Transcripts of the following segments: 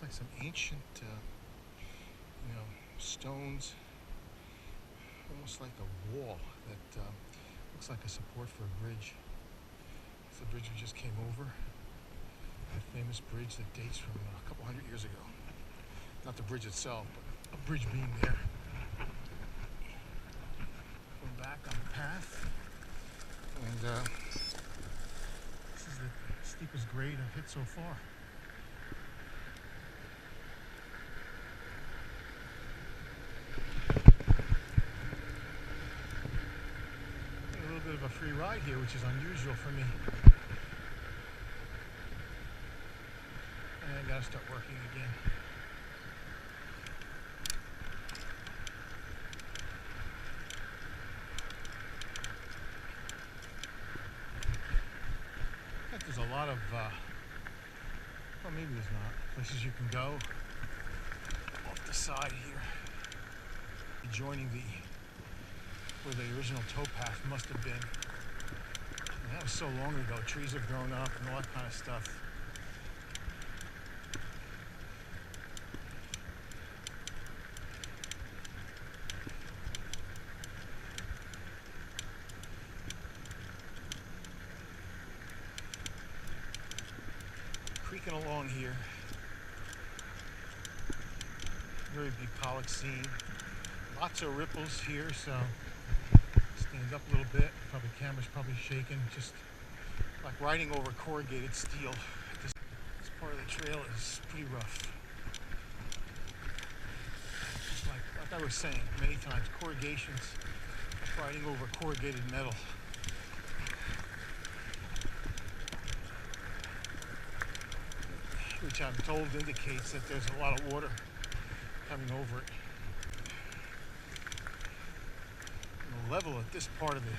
Looks like some ancient, stones, almost like a wall that looks like a support for a bridge. It's the bridge we just came over. A famous bridge that dates from a couple hundred years ago. Not the bridge itself, but a bridge being there. Going back on the path, and this is the steepest grade I've hit so far. A little bit of a free ride here, which is unusual for me. And I gotta start working again. There's a lot of, well, maybe there's not, places you can go off the side here, joining where the original towpath must have been. And that was so long ago. Trees have grown up and all that kind of stuff. Creaking along here. Very bucolic scene. Lots of ripples here, so stand up a little bit. Probably camera's probably shaking, just like riding over corrugated steel. This part of the trail is pretty rough. Just like I was saying many times, corrugations, like riding over corrugated metal. Which I'm told indicates that there's a lot of water coming over it. And the level at this part of the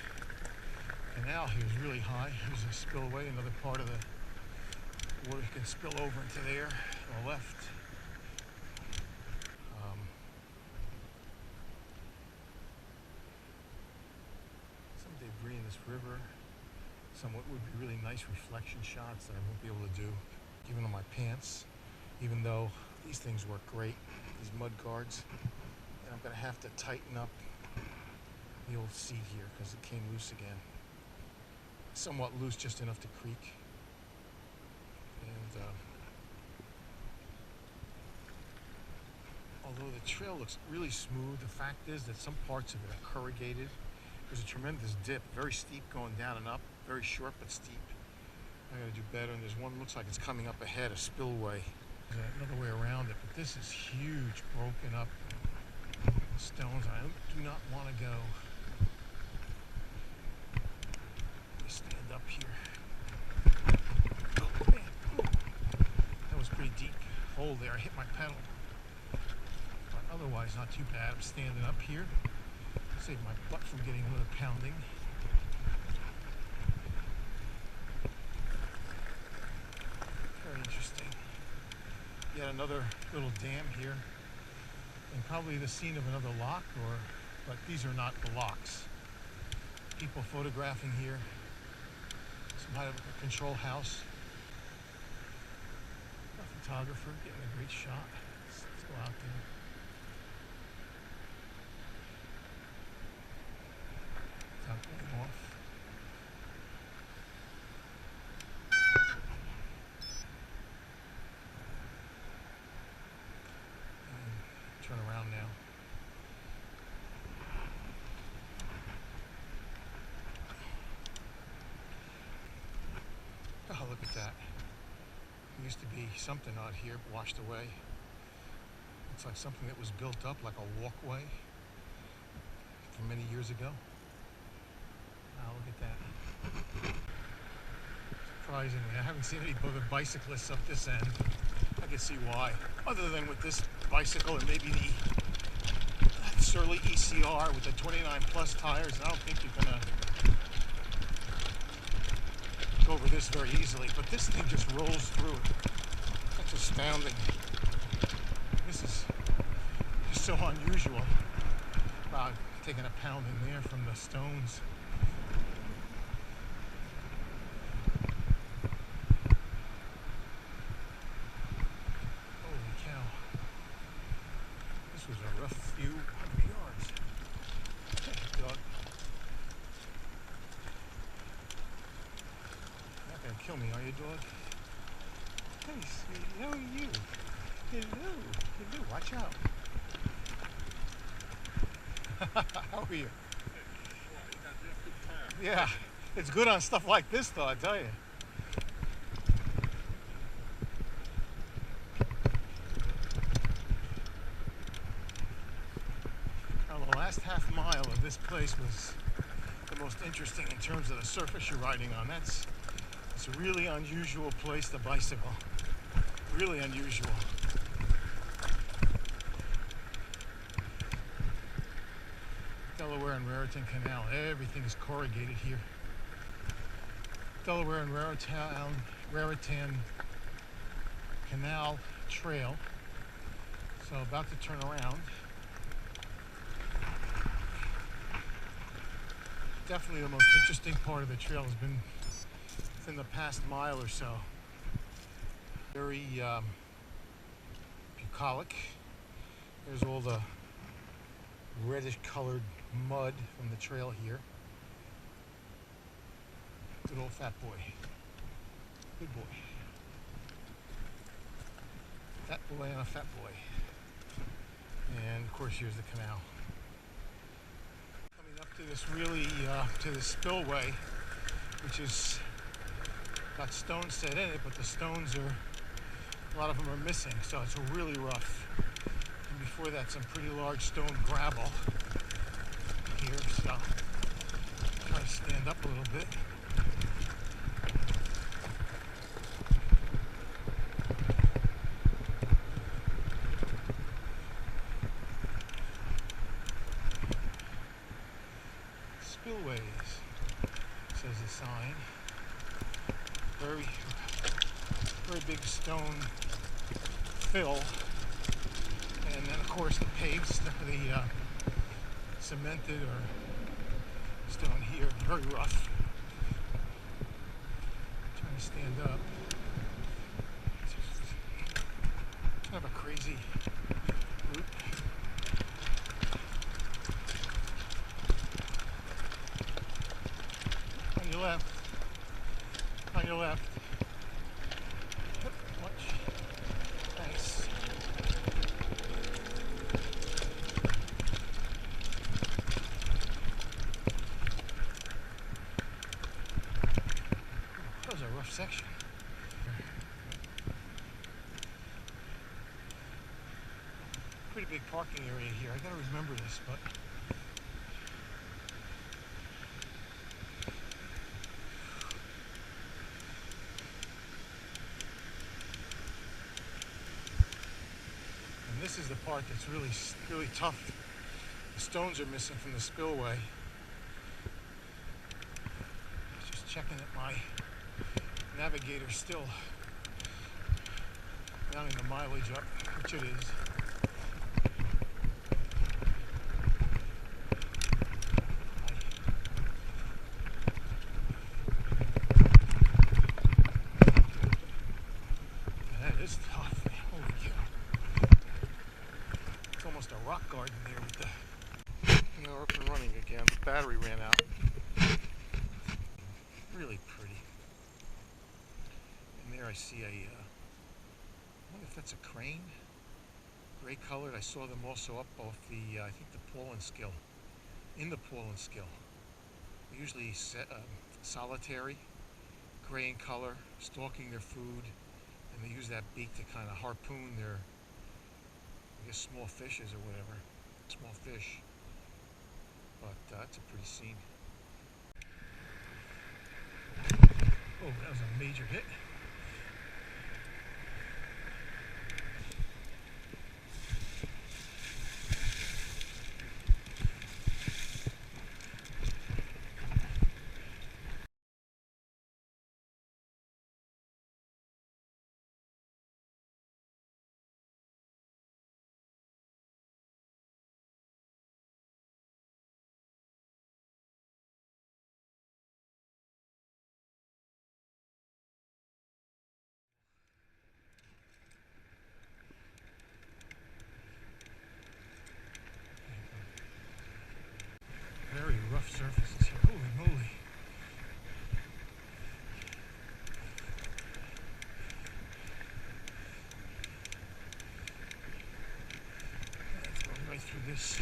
canal here is really high. There's a spillway. Another part of the water can spill over into there on the left. Some debris in this river. Some what would be really nice reflection shots that I won't be able to do. Even on my pants, even though these things work great, these mud guards. And I'm gonna have to tighten up the old seat here because it came loose again. Somewhat loose, just enough to creak. And although the trail looks really smooth, the fact is that some parts of it are corrugated. There's a tremendous dip, very steep going down and up, very short but steep. I gotta do better, and there's one looks like it's coming up ahead, a spillway. There's another way around it, but this is huge, broken up stones. I do not want to go. Let me stand up here. Oh man, ooh. That was pretty deep hole there. I hit my pedal, but otherwise not too bad. I'm standing up here, save my butt from getting another pounding. Interesting. Yet another little dam here, and probably the scene of another lock, but these are not the locks. People photographing here. Some kind of a control house. A photographer getting a great shot. Let's go out there. Without going off. Turn around now. Oh, look at that. There used to be something out here washed away. Looks like something that was built up like a walkway from many years ago. Oh, look at that. Surprisingly, I haven't seen any other bicyclists up this end. I can see why. Other than with this bicycle and maybe the Surly ECR with the 29 plus tires, I don't think you're gonna go over this very easily. But this thing just rolls through it. That's astounding. This is just so unusual. Wow, taking a pounding there from the stones. Holy Kill me, are you, dog? Hey, sweetie, how are you? Hello. Hello, watch out. How are you? Yeah, it's good on stuff like this, though, I tell you. Now, the last half mile of this place was the most interesting in terms of the surface you're riding on. It's a really unusual place to bicycle. Really unusual. Delaware and Raritan Canal. Everything is corrugated here. Delaware and Raritan Canal Trail. So about to turn around. Definitely the most interesting part of the trail has been within the past mile or so. Very bucolic. There's all the reddish colored mud from the trail here. Good old Fatboy. Good boy. Fat boy and a fat boy. And of course here's the canal. Coming up to this to the spillway, which is got stones set in it, but the stones a lot of them are missing, so it's really rough. And before that, some pretty large stone gravel here, so try to stand up a little bit. Spillways, says the sign. Very big stone fill, and then of course the cemented or stone here, very rough. Trying to stand up. It's just kind of a crazy route. On your left. On your left. Yep, watch. Nice. That was a rough section. Pretty big parking area here. I gotta remember this, but this is the part that's really tough. The stones are missing from the spillway. Just checking that my navigator's still rounding the mileage up, which it is. That is tough, man. Holy cow. It's almost a rock garden there with the... Now we're up and running again. The battery ran out. Really pretty. And there I see I wonder if that's a crane. Gray colored. I saw them also up off the, I think the Paul and Skill. In the Paul and Skill. They're usually solitary, gray in color, stalking their food, and they use that beak to kind of harpoon their, I guess, small fishes or whatever. Small fish. But that's a pretty scene. Oh, that was a major hit. this.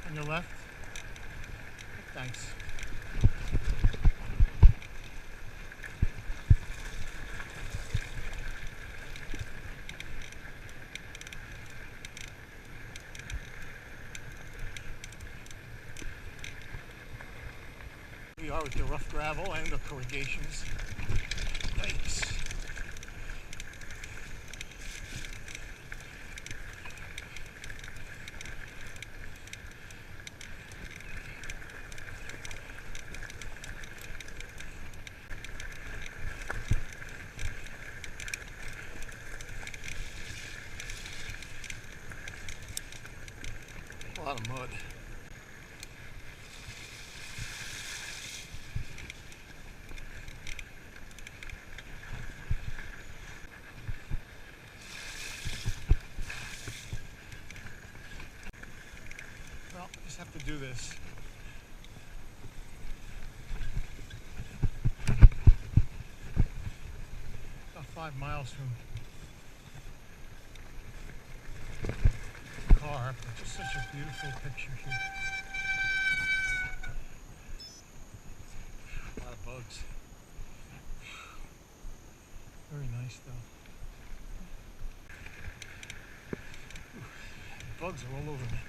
On your left? Thanks. We are with the rough gravel and the corrugations. Yikes. A lot of mud. Well, just have to do this. About 5 miles from the car, but just such a beautiful picture here. A lot of bugs. Very nice though. Bugs are all over me.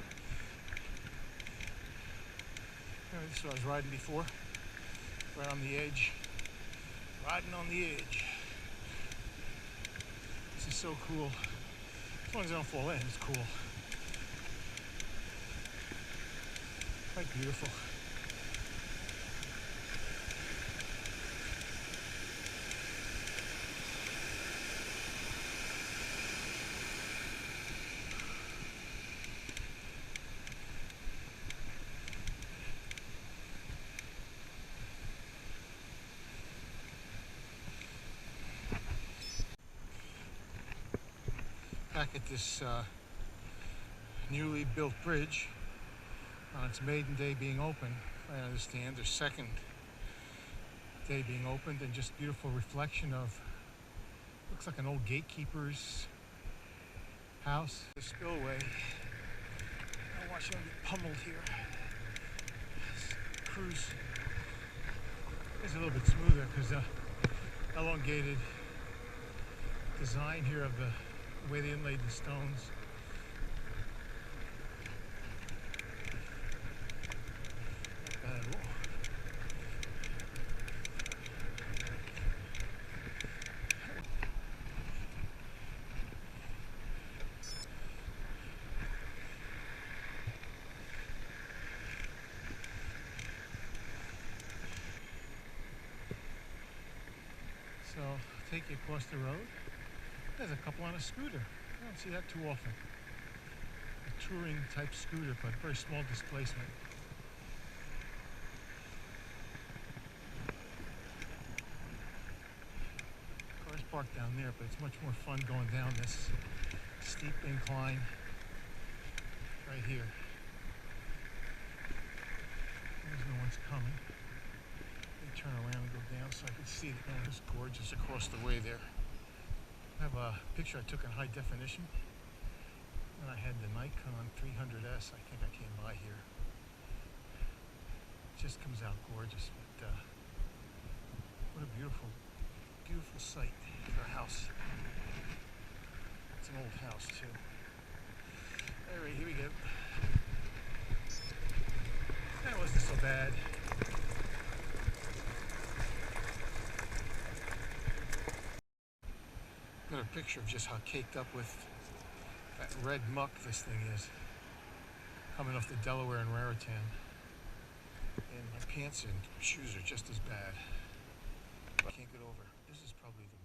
This is what I was riding before. Right on the edge. Riding on the edge. This is so cool. As long as I don't fall in, it's cool. Quite beautiful. Back at this newly built bridge on its maiden day being open, I understand, their second day being opened, and just beautiful reflection of, looks like an old gatekeeper's house. The spillway. I'll watch them get pummeled here. This cruise is a little bit smoother because the elongated design here of the way they inlaid the stones. Not bad at all. So take you across the road. There's a couple on a scooter. I don't see that too often. A touring type scooter, but very small displacement. Cars parked down there, but it's much more fun going down this steep incline right here. There's no one's coming. They turn around and go down so I can see it. Oh, it's gorgeous across the way there. I have a picture I took in high definition, and I had the Nikon 300S. I think I came by here. It just comes out gorgeous, but what a beautiful, beautiful sight for a house. It's an old house too. All right, here we go. That wasn't so bad. Another picture of just how caked up with that red muck this thing is. Coming off the Delaware and Raritan. And my pants and shoes are just as bad. But I can't get over. This is probably the